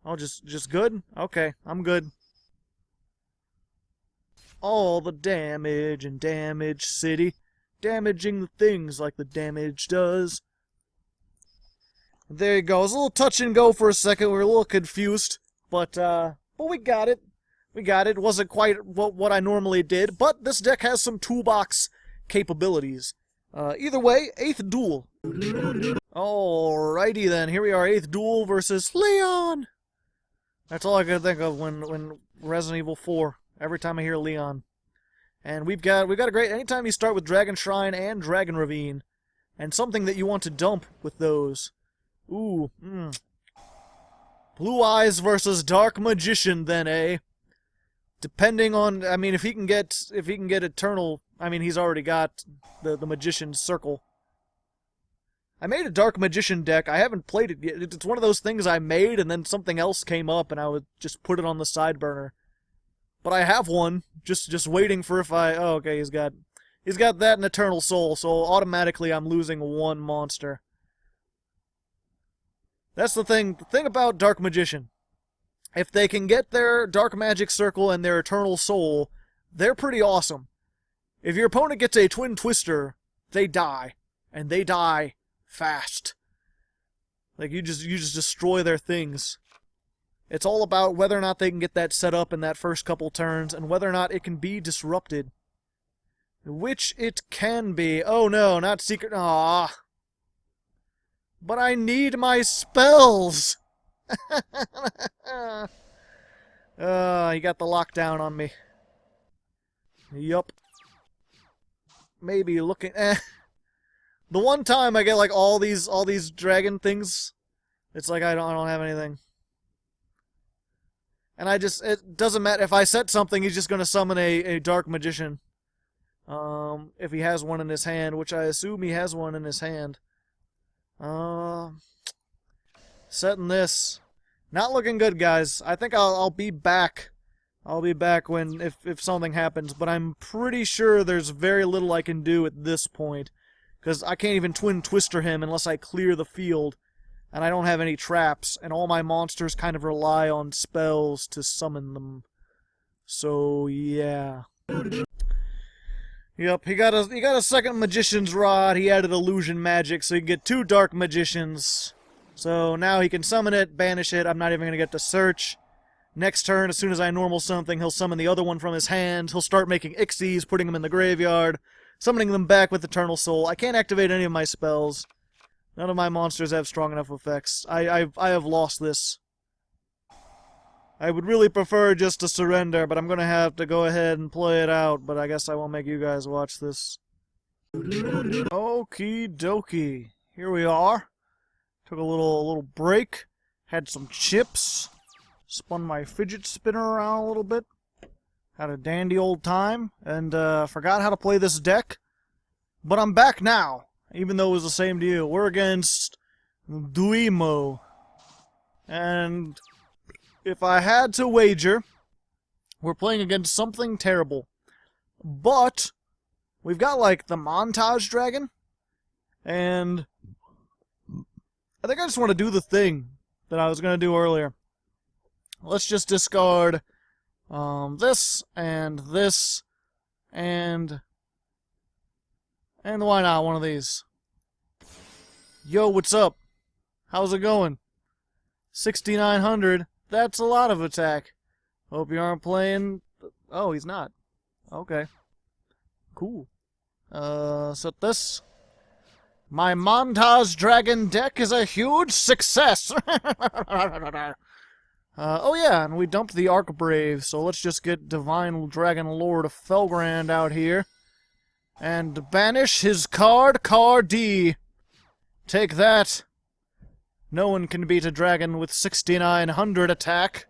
Oh, just good? Okay, I'm good. All the damage in Damage City. Damaging the things like the damage does. There you go. It was a little touch and go for a second. We were a little confused. But we got it. We got it. It wasn't quite what I normally did, but this deck has some toolbox capabilities. Either way, 8th duel. Alrighty then, here we are, 8th duel versus Leon! That's all I could think of when Resident Evil 4, every time I hear Leon. And we've got a great, anytime you start with Dragon Shrine and Dragon Ravine, and something that you want to dump with those. Ooh, Blue Eyes versus Dark Magician then, eh? Depending on, I mean, if he can get Eternal, I mean, he's already got the Magician's Circle. I made a Dark Magician deck. I haven't played it yet. It's one of those things I made and then something else came up and I would just put it on the side burner. But I have one, just waiting for if I, oh, okay, he's got that and Eternal Soul, so automatically I'm losing one monster. That's the thing about Dark Magician. If they can get their Dark Magic Circle and their Eternal Soul, they're pretty awesome. If your opponent gets a Twin Twister, they die. And they die fast. Like, you just destroy their things. It's all about whether or not they can get that set up in that first couple turns, and whether or not it can be disrupted. Which it can be. Oh no, not Secret... Aww. But I need my spells! He got the lockdown on me. Yup. Maybe looking... The one time I get, like, all these dragon things, it's like I don't have anything. And it doesn't matter. If I set something, he's just gonna summon a Dark Magician. If he has one in his hand, which I assume he has one in his hand. Setting this. Not looking good, guys. I think I'll be back. I'll be back if something happens, but I'm pretty sure there's very little I can do at this point. Because I can't even Twin Twister him unless I clear the field. And I don't have any traps, and all my monsters kind of rely on spells to summon them. So, yeah. Yep, he got a second Magician's Rod. He added Illusion Magic, so he can get 2 Dark Magicians. So now he can summon it, banish it. I'm not even going to get to search. Next turn, as soon as I normal something, he'll summon the other one from his hand. He'll start making Ixies, putting them in the graveyard, summoning them back with Eternal Soul. I can't activate any of my spells. None of my monsters have strong enough effects. I have lost this. I would really prefer just to surrender, but I'm going to have to go ahead and play it out, but I guess I won't make you guys watch this. Okie dokie. Here we are. Took a little break. Had some chips. Spun my fidget spinner around a little bit. Had a dandy old time. And forgot how to play this deck. But I'm back now. Even though it was the same to you. We're against Duimo. And if I had to wager, we're playing against something terrible. But we've got, like, the Montage Dragon. And I think I just want to do the thing that I was going to do earlier. Let's just discard this, and why not one of these? Yo, what's up? How's it going? 6,900. That's a lot of attack. Hope you aren't playing... Oh, he's not. Okay. Cool. Set this. My Montage Dragon deck is a huge success! Oh yeah, and we dumped the Arkbrave, so let's just get Divine Dragon Lord of Felgrand out here. And banish his card D. Take that. No one can beat a dragon with 6,900 attack.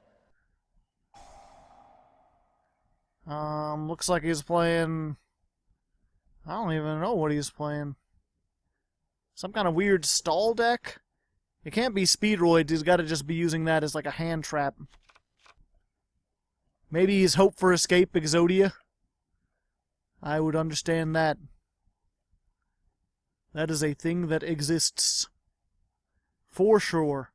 Looks like he's playing... I don't even know what he's playing. Some kind of weird stall deck? It can't be Speedroids, he's got to just be using that as like a hand trap. Maybe he's Hope for Escape Exodia? I would understand that. That is a thing that exists. For sure.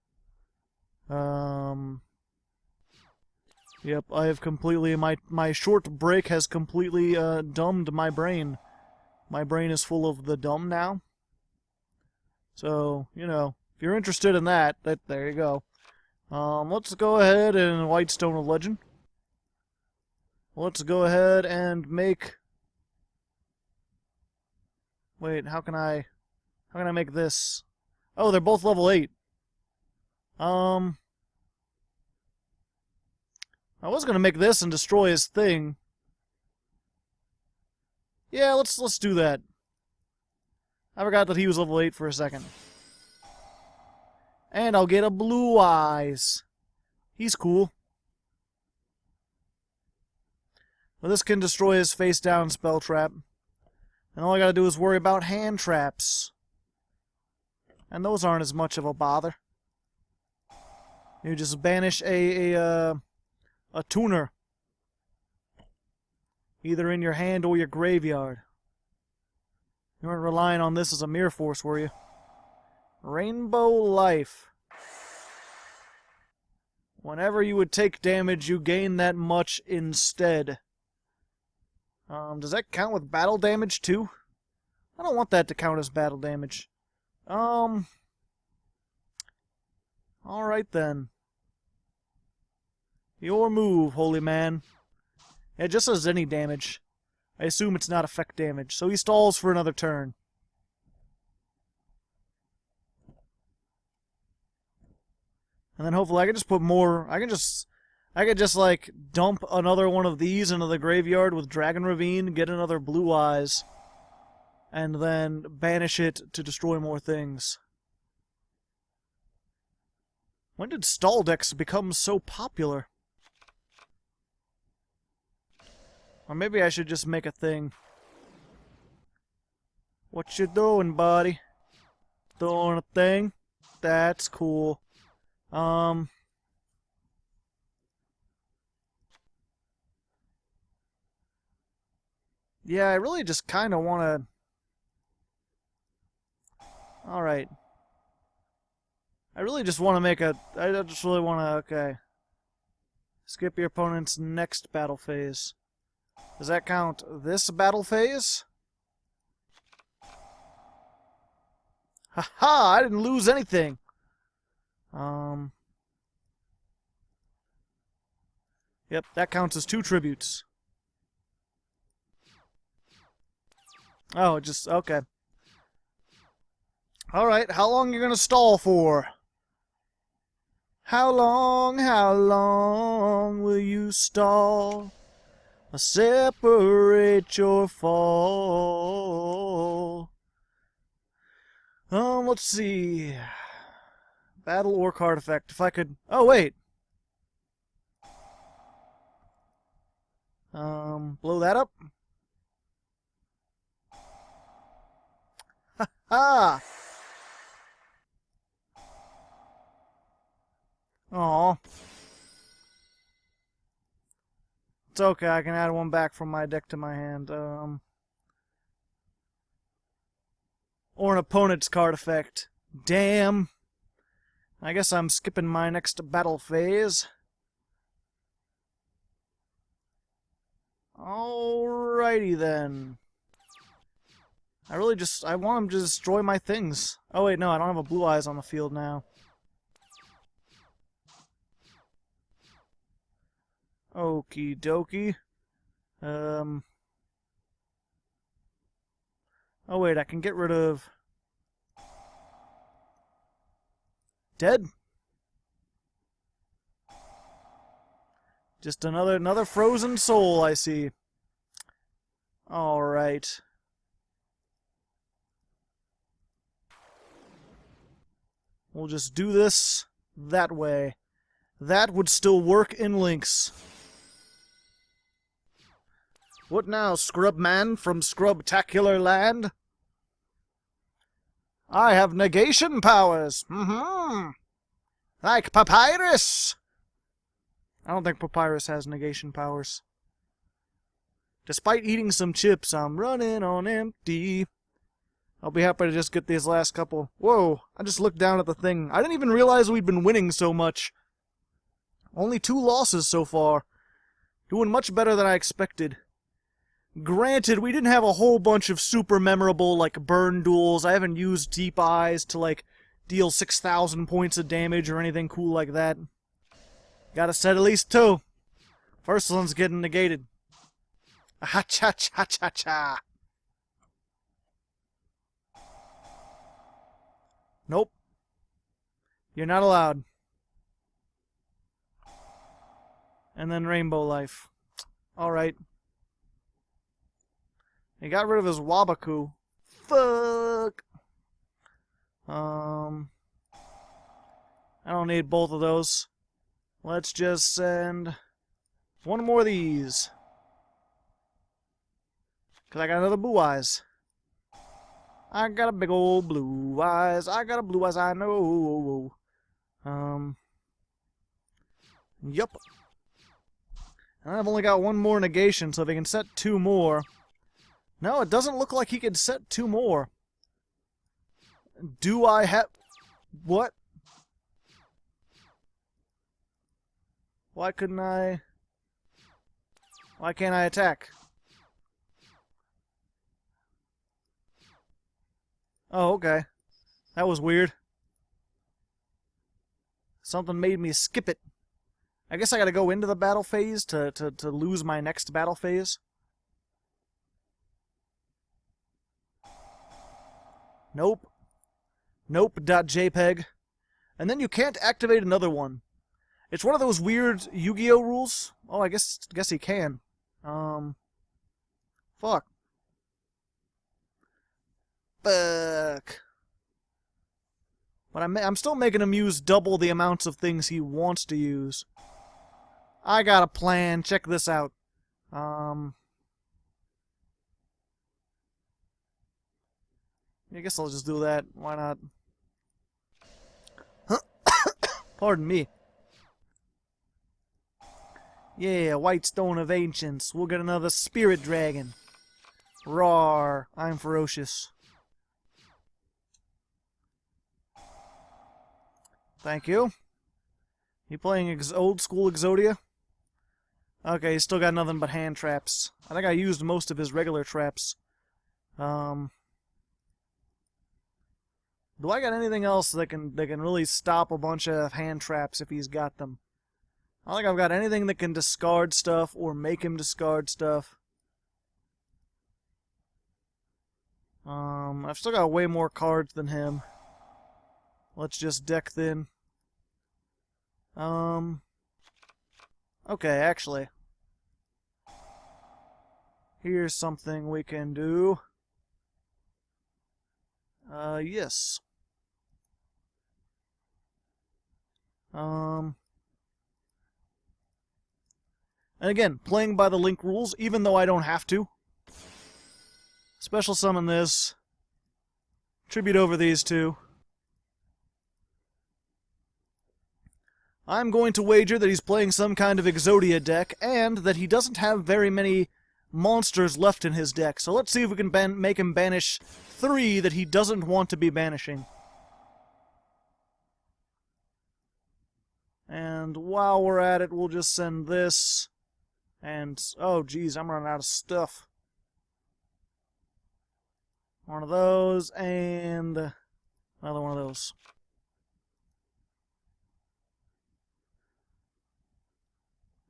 Yep, I have completely... My short break has completely dumbed my brain. My brain is full of the dumb now. So, you know, if you're interested in that, there you go. Let's go ahead and Whitestone of Legend. Let's go ahead and make... Wait, how can I make this? Oh, they're both level 8. I was gonna make this and destroy his thing. Yeah, let's do that. I forgot that he was level 8 for a second. And I'll get a Blue Eyes. He's cool. Well, this can destroy his face-down spell trap. And all I gotta do is worry about hand traps. And those aren't as much of a bother. You just banish a tuner. Either in your hand or your graveyard. You weren't relying on this as a mirror force, were you? Rainbow Life. Whenever you would take damage, you gain that much instead. Does that count with battle damage, too? I don't want that to count as battle damage. Alright then. Your move, holy man. It just says any damage. I assume it's not effect damage, so he stalls for another turn. And then hopefully I can just put more... I I could just, like, dump another one of these into the graveyard with Dragon Ravine, get another Blue Eyes, and then banish it to destroy more things. When did stall decks become so popular? Or maybe I should just make a thing. What you doing, buddy? Doing a thing? That's cool. Yeah, I really just kind of want to... Alright. I really just want to make a... I just really want to... Okay. Skip your opponent's next battle phase. Does that count this battle phase? Haha! I didn't lose anything! Yep, that counts as 2 tributes. Oh, just... okay. Alright, how long are you gonna stall for? How long will you stall? Separate your fall. Let's see. Battle or card effect. If I could... Oh, wait! Blow that up? Ha ha! Aw. It's okay, I can add one back from my deck to my hand. Or an opponent's card effect. Damn. I guess I'm skipping my next battle phase. Alrighty then. I want him to destroy my things. Oh wait, no, I don't have a Blue Eyes on the field now. Okie dokie. Oh wait, I can get rid of... Dead? Just another frozen soul, I see. Alright. We'll just do this that way. That would still work in Lynx. What now, Scrubman from Scrubtacular Land? I have negation powers. Like Papyrus. I don't think Papyrus has negation powers. Despite eating some chips, I'm running on empty. I'll be happy to just get these last couple. Whoa, I just looked down at the thing. I didn't even realize we'd been winning so much. Only 2 losses so far. Doing much better than I expected. Granted, we didn't have a whole bunch of super memorable, like, burn duels. I haven't used Deep Eyes to, like, deal 6,000 points of damage or anything cool like that. Gotta set at least 2. First one's getting negated. Ha-cha-cha-cha-cha. Nope. You're not allowed. And then Rainbow Life. Alright. He got rid of his Wabaku. Fuck! I don't need both of those. Let's just send 1 more of these. Because I got another Blue Eyes. I got a big old Blue Eyes. I got a Blue Eyes, I know. Yup. And I've only got 1 more negation, so if he can set 2 more... No, it doesn't look like he could set 2 more. Do I have... What? Why couldn't I... Why can't I attack? Oh, okay. That was weird. Something made me skip it. I guess I gotta go into the battle phase to lose my next battle phase. Nope. Nope.jpg. And then you can't activate another one. It's one of those weird Yu-Gi-Oh rules. Oh, I guess he can. Fuck. Fuck. But I'm still making him use double the amounts of things he wants to use. I got a plan. Check this out. I guess I'll just do that. Why not? Pardon me. Yeah, White Stone of Ancients. We'll get another Spirit Dragon. Roar. I'm ferocious. Thank you. You playing old school Exodia? Okay, he's still got nothing but hand traps. I think I used most of his regular traps. Do I got anything else that can really stop a bunch of hand traps if he's got them? I don't think I've got anything that can discard stuff or make him discard stuff. I've still got way more cards than him. Let's just deck thin. Okay, actually. Here's something we can do. Yes. And again, playing by the Link rules, even though I don't have to. Special summon this. Tribute over these two. I'm going to wager that he's playing some kind of Exodia deck, and that he doesn't have very many monsters left in his deck. So let's see if we can make him banish 3 that he doesn't want to be banishing. And while we're at it, we'll just send this. And, oh geez, I'm running out of stuff. One of those, and another one of those.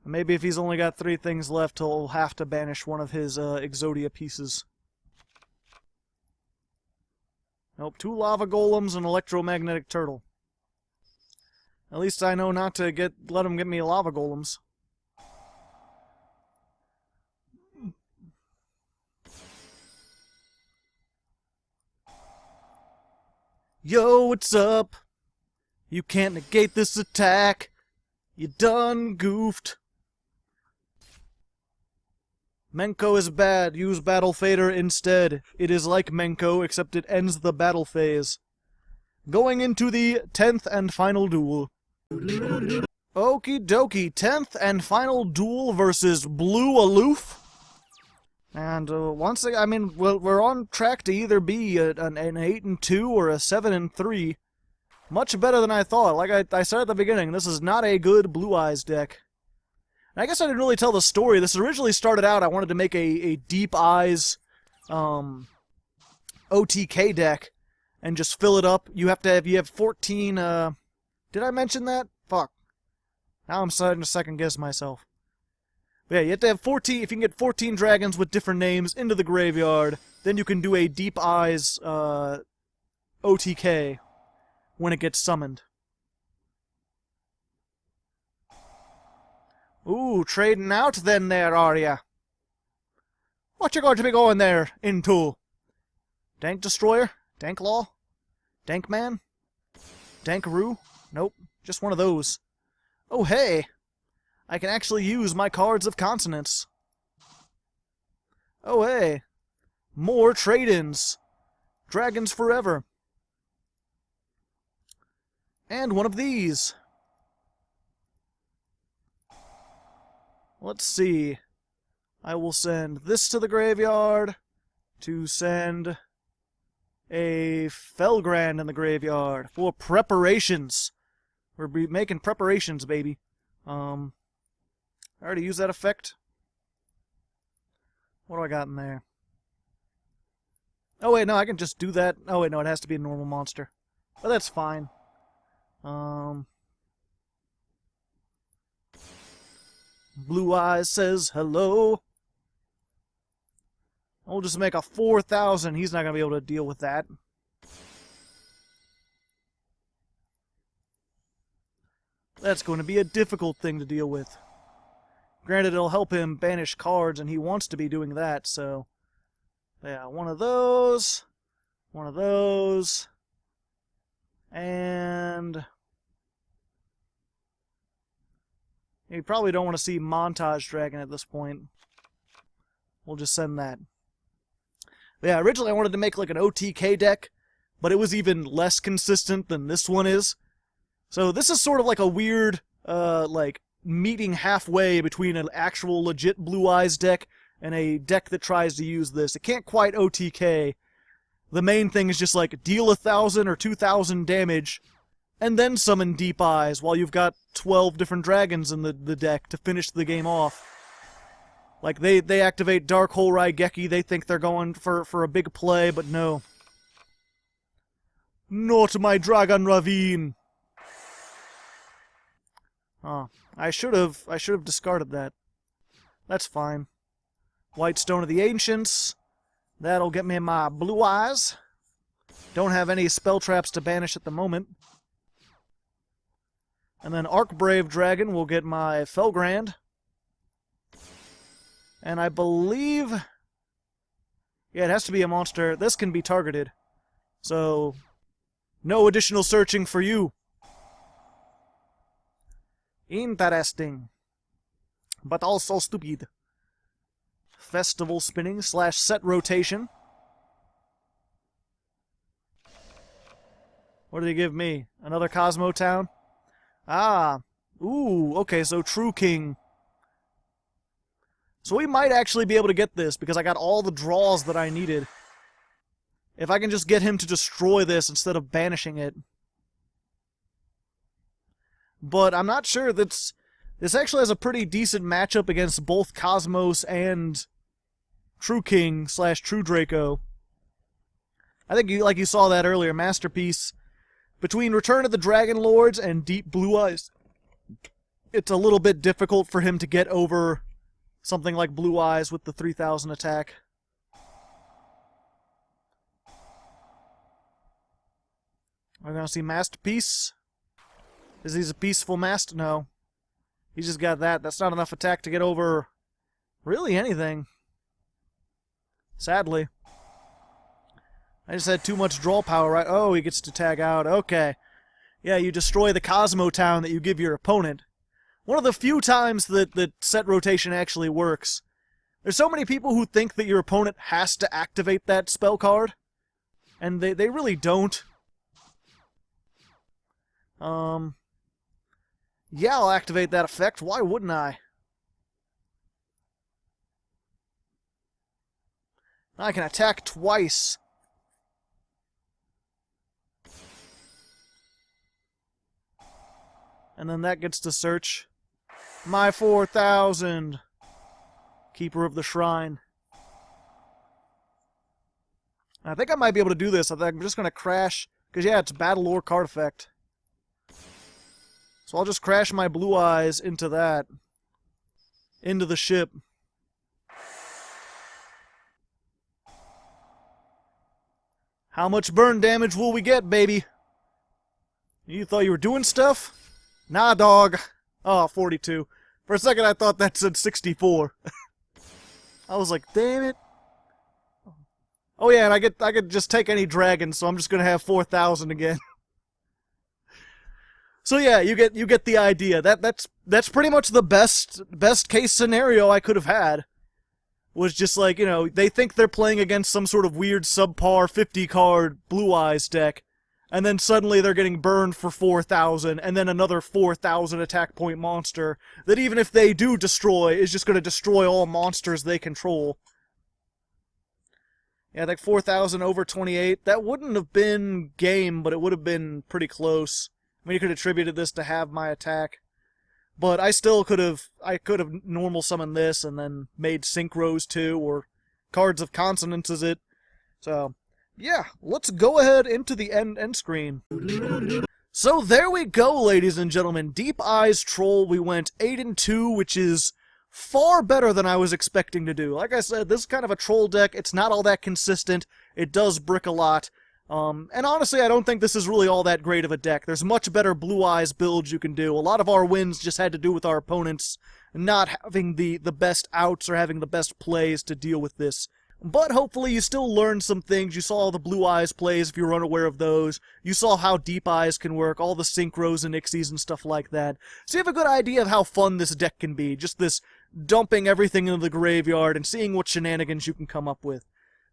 Maybe if he's only got 3 things left, he'll have to banish one of his Exodia pieces. Nope, 2 lava golems and electromagnetic turtle. At least I know not to let him get me lava golems. Yo, what's up? You can't negate this attack. You done goofed. Menko is bad. Use Battle Fader instead. It is like Menko, except it ends the battle phase. Going into the 10th and final duel. Okie dokie, 10th and final duel versus Blue Aloof. And once again, I mean, we're on track to either be an 8-2 or a 7-3. Much better than I thought. Like I said at the beginning, this is not a good Blue Eyes deck. And I guess I didn't really tell the story. This originally started out, I wanted to make a Deep Eyes OTK deck and just fill it up. You have 14, did I mention that? Fuck. Now I'm starting to second guess myself. But yeah, you have to have 14, if you can get 14 dragons with different names into the graveyard, then you can do a Deep Eyes OTK when it gets summoned. Ooh, trading out then there, are ya? What you going to be going there into? Dank Destroyer? Dank Law? Dank Man? Dankaroo? Nope, just one of those. Oh hey! I can actually use my cards of consonants. Oh hey! More trade-ins! Dragons forever! And one of these! Let's see. I will send this to the graveyard to send a Felgrand in the graveyard for preparations. We're making preparations, baby. I already used that effect. What do I got in there? Oh wait, no, I can just do that. Oh wait, no, it has to be a normal monster. But that's fine. Blue Eyes says hello. We'll just make a 4,000. He's not going to be able to deal with that. That's going to be a difficult thing to deal with. Granted, it'll help him banish cards, and he wants to be doing that, so... Yeah, one of those... And... You probably don't want to see Montage Dragon at this point. We'll just send that. Yeah, originally I wanted to make like an OTK deck, but it was even less consistent than this one is. So this is sort of like a weird, like, meeting halfway between an actual legit Blue Eyes deck and a deck that tries to use this. It can't quite OTK. The main thing is just like, deal 1,000 or 2,000 damage, and then summon Deep Eyes while you've got 12 different dragons in the deck to finish the game off. Like, they activate Dark Hole Raigeki, they think they're going for a big play, but no. Not my Dragon Ravine! Oh, I should have discarded that. That's fine. White Stone of the Ancients. That'll get me my Blue Eyes. Don't have any spell traps to banish at the moment. And then Arkbrave Dragon will get my Felgrand. And I believe... Yeah, it has to be a monster. This can be targeted. So, no additional searching for you. Interesting. But also stupid. Festival spinning / set rotation. What did he give me? Another Cosmo Town? Ah. Ooh, okay, so True King. So we might actually be able to get this, because I got all the draws that I needed. If I can just get him to destroy this instead of banishing it. But I'm not sure that's... This actually has a pretty decent matchup against both Cosmos and True King / True Draco. I think, like you saw that earlier, Masterpiece. Between Return of the Dragon Lords and Deep Blue Eyes, it's a little bit difficult for him to get over something like Blue Eyes with the 3,000 attack. We're gonna see Masterpiece. Is he a peaceful master? No. He just got that. That's not enough attack to get over really anything. Sadly. I just had too much draw power, right? Oh, he gets to tag out. Okay. Yeah, you destroy the Cosmo Town that you give your opponent. One of the few times that set rotation actually works. There's so many people who think that your opponent has to activate that spell card, and they really don't. Yeah, I'll activate that effect. Why wouldn't I? I can attack twice. And then that gets to search. My 4,000! Keeper of the Shrine. I think I might be able to do this. I think I'm just going to crash. Because, yeah, it's Battle Lore card effect. So I'll just crash my Blue Eyes into that. Into the ship. How much burn damage will we get, baby? You thought you were doing stuff? Nah, dog. Oh, 42. For a second I thought that said 64. I was like, damn it. Oh yeah, and I get just take any dragon, so I'm just gonna have 4,000 again. So yeah, you get the idea. That's pretty much the best case scenario I could have had. Was just like, you know, they think they're playing against some sort of weird subpar 50 card Blue Eyes deck, and then suddenly they're getting burned for 4,000, and then another 4,000 attack point monster that even if they do destroy, is just going to destroy all monsters they control. Yeah, like 4,000 over 28. That wouldn't have been game, but it would have been pretty close. I mean, you could have attributed this to have my attack. But I still could have normal summoned this and then made synchros too, or cards of consonants as it. So, yeah, let's go ahead into the end screen. So there we go, ladies and gentlemen. Deep Eyes Troll, we went 8-2, which is far better than I was expecting to do. Like I said, this is kind of a troll deck. It's not all that consistent. It does brick a lot. And honestly, I don't think this is really all that great of a deck. There's much better Blue Eyes builds you can do. A lot of our wins just had to do with our opponents not having the best outs or having the best plays to deal with this. But hopefully you still learned some things. You saw all the Blue Eyes plays if you were unaware of those. You saw how Deep Eyes can work, all the Synchros and Ixies and stuff like that. So you have a good idea of how fun this deck can be. Just this dumping everything into the graveyard and seeing what shenanigans you can come up with.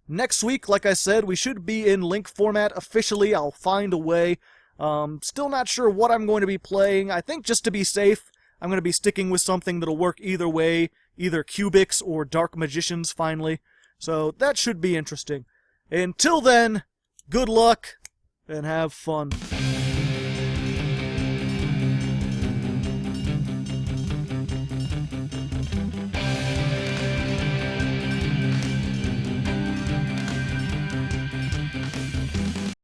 Next week, like I said, we should be in Link format officially. I'll find a way. Still not sure what I'm going to be playing. I think just to be safe, I'm going to be sticking with something that'll work either way, either Cubics or Dark Magicians finally. So that should be interesting. Until then, good luck and have fun.